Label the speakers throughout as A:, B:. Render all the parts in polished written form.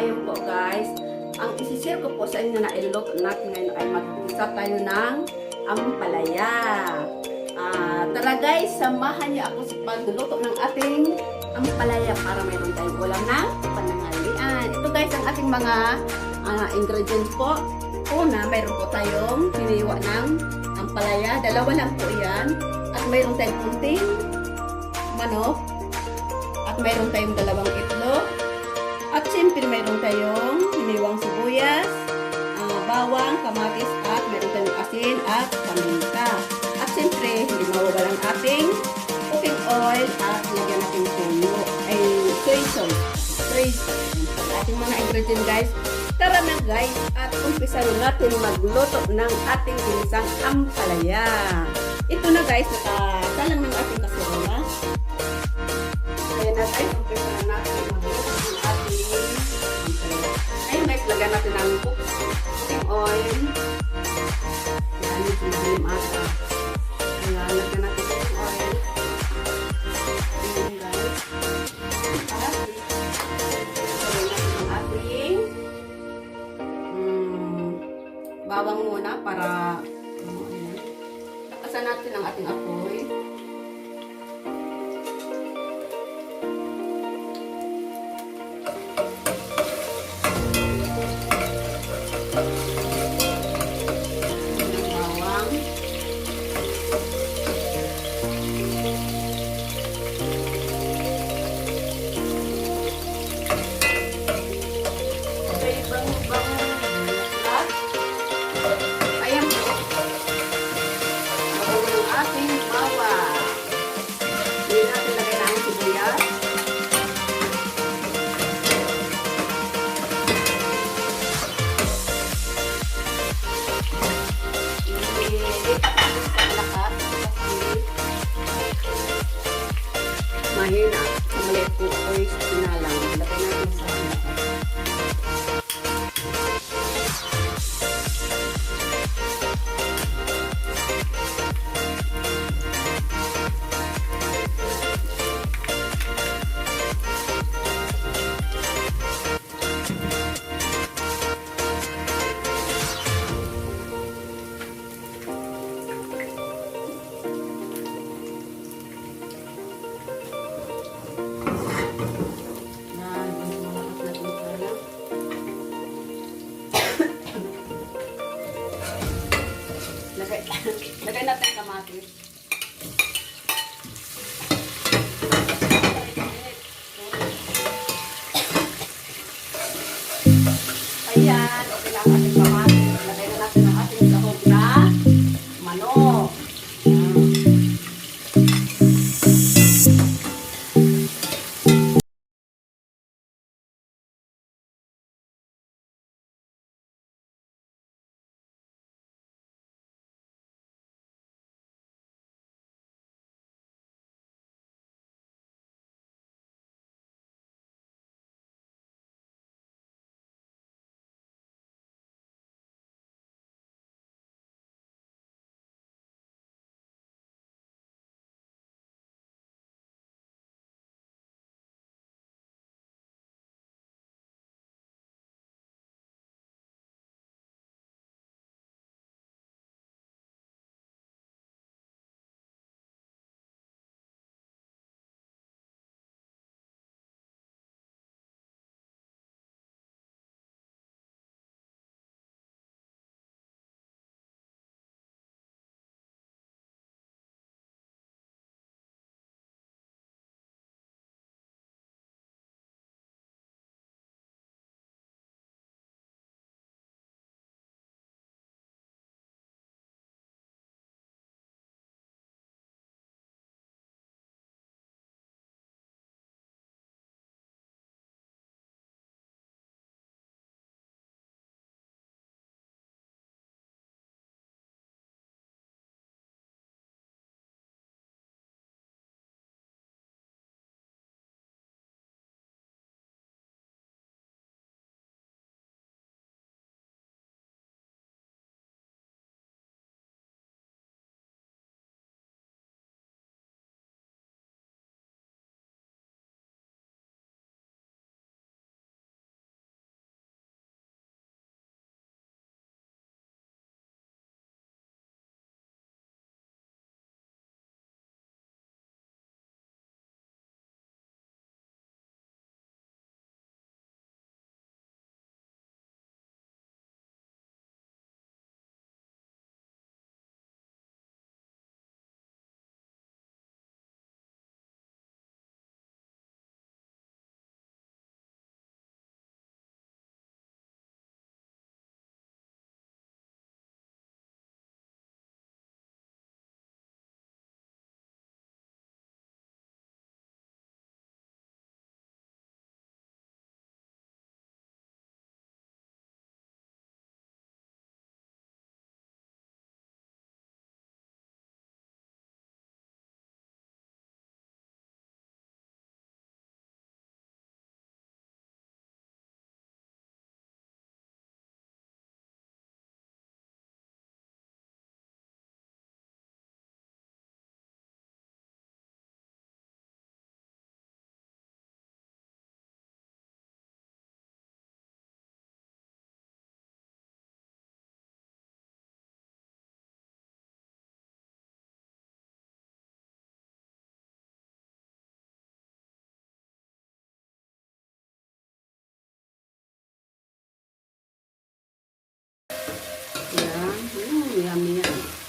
A: ngayon po guys, ang isishare ko po sa inyo na iluluto natin ngayon ay mag-isa tayo ng ampalaya. Tara guys, samahan niyo ako sa pagluluto ng ating ampalaya para mayroon tayong ulam ng pananghalian. Ito guys ang ating mga ingredients po. Una, mayroon po tayong hiniwa ng ampalaya. Dalawa lang po yan. At mayroon tayong kunting manok. At mayroon tayong dalawang itlog. At siyempre mayroon tayong hiniwang sibuyas, bawang, kamatis, at mayroon tayong asin at paminta. At siyempre, hindi mawawala ang ating cooking oil at lagyan natin soy sauce. Ang ating mga ingredients guys. Tara na guys, at umpisa natin magluto ng ating ginisang ampalaya. Ito na guys, nakasalang ng ating kaserola. Kaya na guys, umpisa na natin magluto ng ating ampalaya. Ayun guys, lagyan natin ng cooking oil. Yan, yung ata. Ayan, lagyan natin cooking oil. Ayan guys. At lagyan natin ang ating bawang muna para lakasan natin ang ating apoy. Bawang. Okay, bango-bango. Ayan po. Bago ng ating bawang. Hindi natin lagay na ang sibuyas. Mahina. Sa maliit po o sinalang. Lagay natin sa lakas. Lagay natin kamatis. Ayan, okay na ang ating kamatis. Lagay na natin ang ating sahog na manok. yummy yan.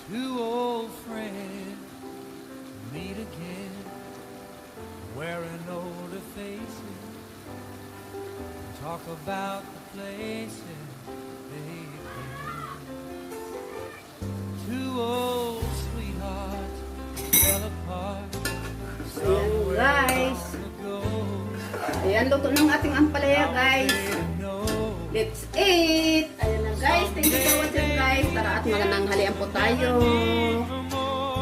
B: Two old friends meet again, wearing older faces, talk about the places they've been. Two old sweethearts fell apart somewhere
A: guys.
B: long ago.
A: Ayan, luto ng ating ampalaya, guys. Let's eat! Ayan na, guys. Thank you for watching, guys. Tara at magandang halian po tayo.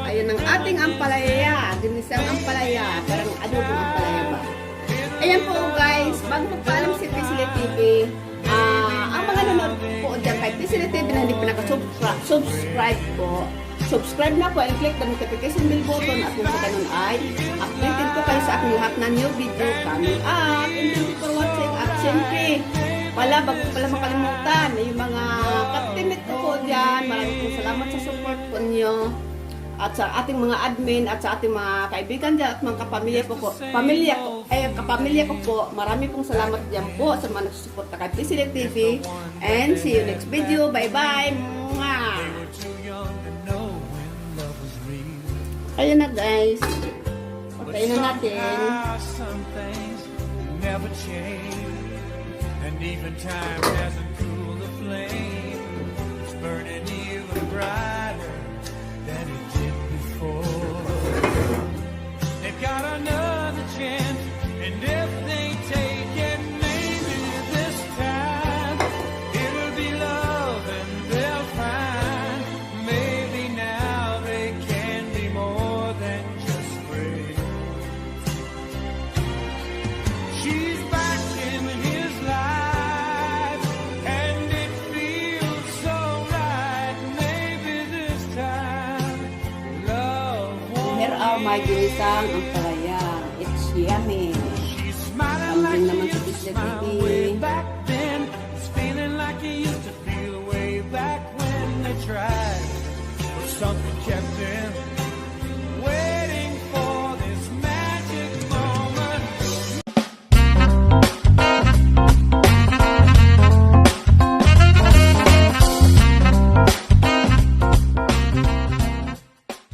A: Ayan ang ating ampalaya. Ginisang ampalaya. Parang adobong ampalaya ba? Ayan po, guys. Bago magpaalam si Tisili TV, ang mga nanonood po dyan kay Tisili TV na hindi pa nakasubscribe po, subscribe na po and click the notification bell button at kung sa ganun ay updated po kayo sa aking lahat na new video coming up. And thank you for watching. At syempre, bago pala makalimutan na yung mga katimit ko po dyan, maraming pong salamat sa support po niyo at sa ating mga admin at sa ating mga kaibigan dyan at mga kapamilya ko po, marami pong salamat dyan po sa mga nagsusuporta kay Tisili TV, and see you next video. Bye bye. Ayan na, guys. Kainan natin.
B: somehow some things never change, and even time hasn't cooled the flame. It's burning even brighter than it did before. They've got another chance, and if they take it, maybe this time it'll be love and they'll find. Maybe now they can be more than just friends. She's back in his life, and it feels so right. Maybe this time love won't.
A: Here are my ginisang ampalaya. It's yummy.
B: She's smiling like
A: Something naman
B: she
A: sa
B: used to
A: Kislet
B: smile
A: TV.
B: way back then. It's feeling like he used